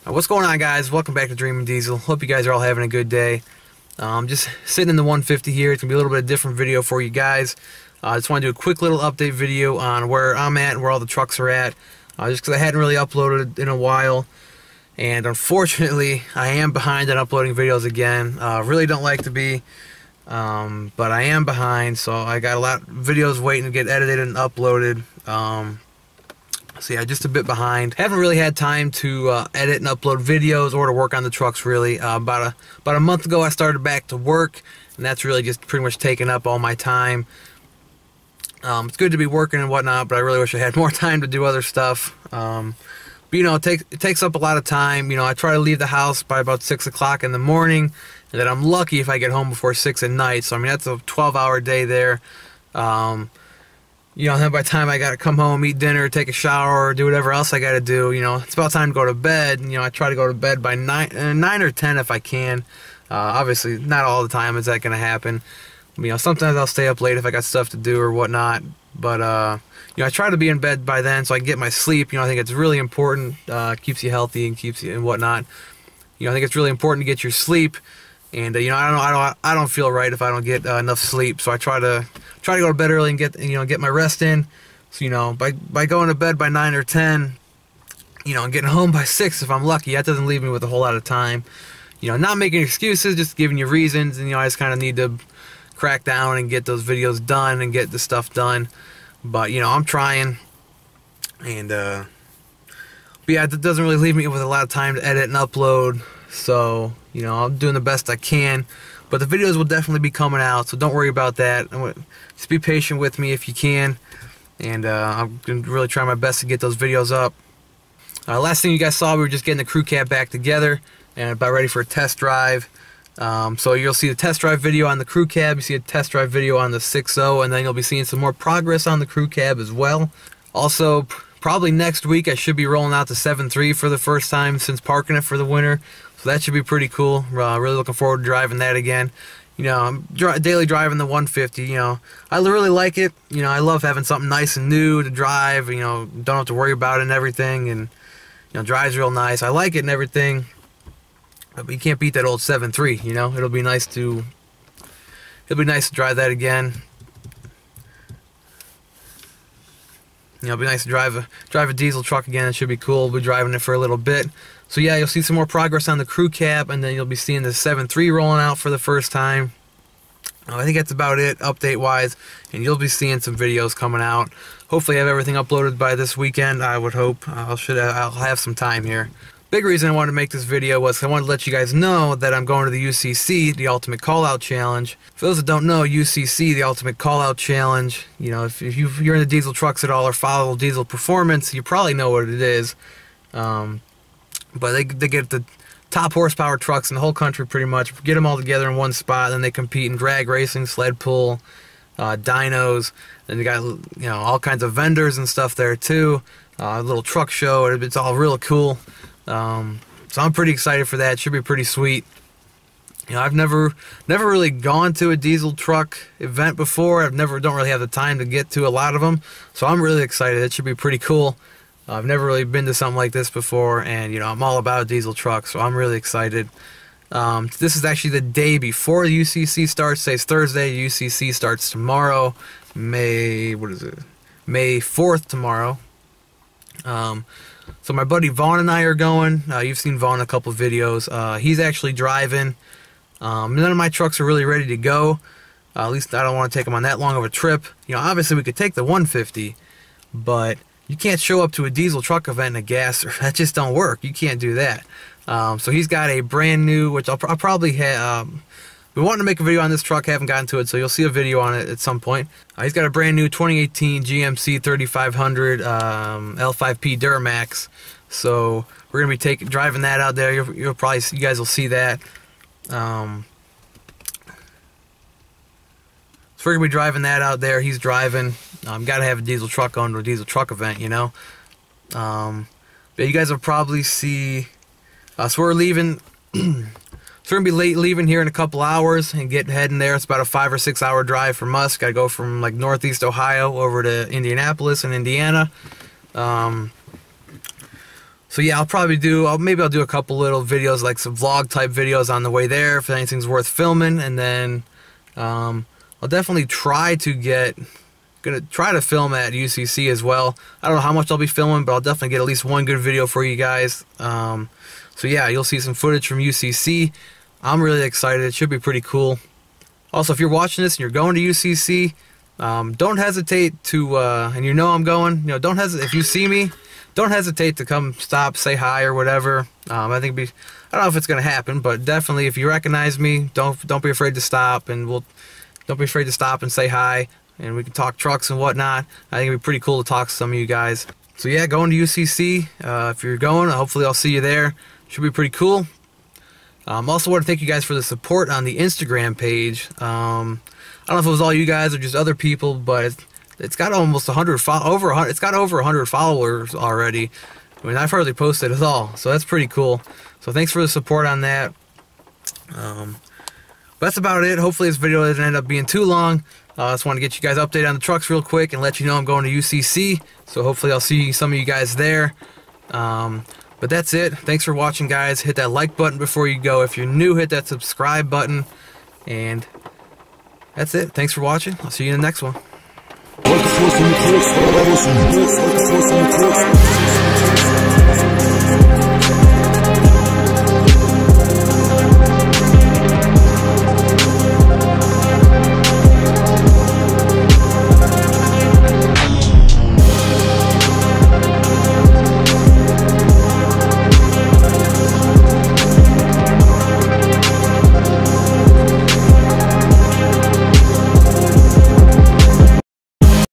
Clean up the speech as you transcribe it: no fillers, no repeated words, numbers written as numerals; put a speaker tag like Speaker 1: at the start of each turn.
Speaker 1: What's going on, guys? Welcome back to Dreamin Diesel. Hope you guys are all having a good day. Just sitting in the 150 here. It's gonna be a little bit of different video for you guys. I just want to do a quick little update video on where I'm at and where all the trucks are at. Just because I hadn't really uploaded in a while, and unfortunately I am behind on uploading videos again. Really don't like to be, but I am behind. So I got a lot of videos waiting to get edited and uploaded. So yeah, just a bit behind. Haven't really had time to edit and upload videos or to work on the trucks really. About a month ago I started back to work, and that's really just pretty much taken up all my time. It's good to be working and whatnot, but I really wish I had more time to do other stuff. But you know, it takes up a lot of time. You know, I try to leave the house by about 6 o'clock in the morning, and then I'm lucky if I get home before 6 at night. So I mean, that's a 12-hour day there. You know, then by the time I got to come home, eat dinner, take a shower, do whatever else I got to do, you know, it's about time to go to bed. You know, I try to go to bed by 9 or 10 if I can. Obviously, not all the time is that going to happen. You know, sometimes I'll stay up late if I got stuff to do or whatnot. But, you know, I try to be in bed by then so I can get my sleep. You know, I think it's really important. Keeps you healthy and keeps you and whatnot. You know, I think it's really important to get your sleep. And you know, I don't feel right if I don't get enough sleep. So I try to go to bed early and get my rest in. So you know, by going to bed by 9 or 10, you know, and getting home by 6 if I'm lucky, that doesn't leave me with a whole lot of time. You know, not making excuses, just giving you reasons. And you know, I just kind of need to crack down and get those videos done and get the stuff done. But you know, I'm trying. And but yeah, it doesn't really leave me with a lot of time to edit and upload. So, you know, I'm doing the best I can, but the videos will definitely be coming out, so don't worry about that. Just be patient with me if you can, and I'm going to really try my best to get those videos up. Last thing you guys saw, we were just getting the crew cab back together and about ready for a test drive. So you'll see the test drive video on the crew cab, you see a test drive video on the 6.0, and then you'll be seeing some more progress on the crew cab as well. Also, probably next week I should be rolling out the 7.3 for the first time since parking it for the winter. So that should be pretty cool. Really looking forward to driving that again. You know, I'm daily driving the 150. You know, I really like it. You know, I love having something nice and new to drive. You know, don't have to worry about it and everything. And, you know, drives real nice. I like it and everything. But you can't beat that old 7.3, you know. It'll be nice to drive that again. You know, it'll be nice to drive a diesel truck again. It should be cool. We'll be driving it for a little bit. So yeah, you'll see some more progress on the crew cab, and then you'll be seeing the 7.3 rolling out for the first time. I think that's about it, update-wise, and you'll be seeing some videos coming out. Hopefully I have everything uploaded by this weekend, I would hope. I'll have some time here. Big reason I wanted to make this video was I wanted to let you guys know that I'm going to the UCC, the Ultimate Callout Challenge. For those that don't know, UCC, the Ultimate Callout Challenge, you know, if you're in the diesel trucks at all or follow diesel performance, you probably know what it is. But they get the top horsepower trucks in the whole country pretty much, get them all together in one spot, and then they compete in drag racing, sled pull, dynos, and you got, you know, all kinds of vendors and stuff there too. A little truck show, it's all real cool. So I'm pretty excited for that. It should be pretty sweet. You know, I've never really gone to a diesel truck event before. Don't really have the time to get to a lot of them, so I'm really excited. It should be pretty cool. I've never really been to something like this before, and you know, I'm all about diesel trucks, so I'm really excited. This is actually the day before the UCC starts. Today's Thursday. UCC starts tomorrow, May 4th tomorrow. So my buddy Vaughn and I are going. You've seen Vaughn in a couple of videos. He's actually driving. None of my trucks are really ready to go. At least I don't want to take them on that long of a trip. You know, obviously we could take the 150, but you can't show up to a diesel truck event in a gasser. That just don't work. You can't do that. So he's got a brand new, which I'll probably have. We wanted to make a video on this truck, haven't gotten to it, so you'll see a video on it at some point. He's got a brand new 2018 GMC 3500 L5P Duramax. So we're gonna be driving that out there. You guys will see that. So we're gonna be driving that out there. He's driving. Gotta have a diesel truck going to a diesel truck event, you know. But you guys will probably see. So we're leaving. So we're gonna be leaving here in a couple hours and heading there. It's about a 5 or 6 hour drive from us. Gotta go from like northeast Ohio over to Indianapolis and Indiana. So yeah, maybe I'll do a couple little videos, like some vlog type videos on the way there if anything's worth filming, and then I'll definitely try to film at UCC as well. I don't know how much I'll be filming, but I'll definitely get at least one good video for you guys. So yeah, you'll see some footage from UCC. I'm really excited. It should be pretty cool. Also, if you're watching this and you're going to UCC, don't hesitate to, and you know I'm going, don't hesitate. If you see me, don't hesitate to come stop, say hi or whatever. I don't know if it's going to happen, but definitely if you recognize me, don't be afraid to stop, and don't be afraid to stop and say hi, and we can talk trucks and whatnot. I think it'd be pretty cool to talk to some of you guys. So yeah, going to UCC. If you're going, hopefully I'll see you there. Should be pretty cool. Also want to thank you guys for the support on the Instagram page. I don't know if it was all you guys or just other people, but it's got almost 100 it's got over 100 followers already. I mean, I've hardly posted at all, so that's pretty cool. So thanks for the support on that. But that's about it. Hopefully this video doesn't end up being too long. I just want to get you guys updated on the trucks real quick and let you know I'm going to UCC. So hopefully I'll see some of you guys there. But that's it. Thanks for watching, guys. Hit that like button before you go. If you're new, hit that subscribe button. And that's it. Thanks for watching. I'll see you in the next one. Like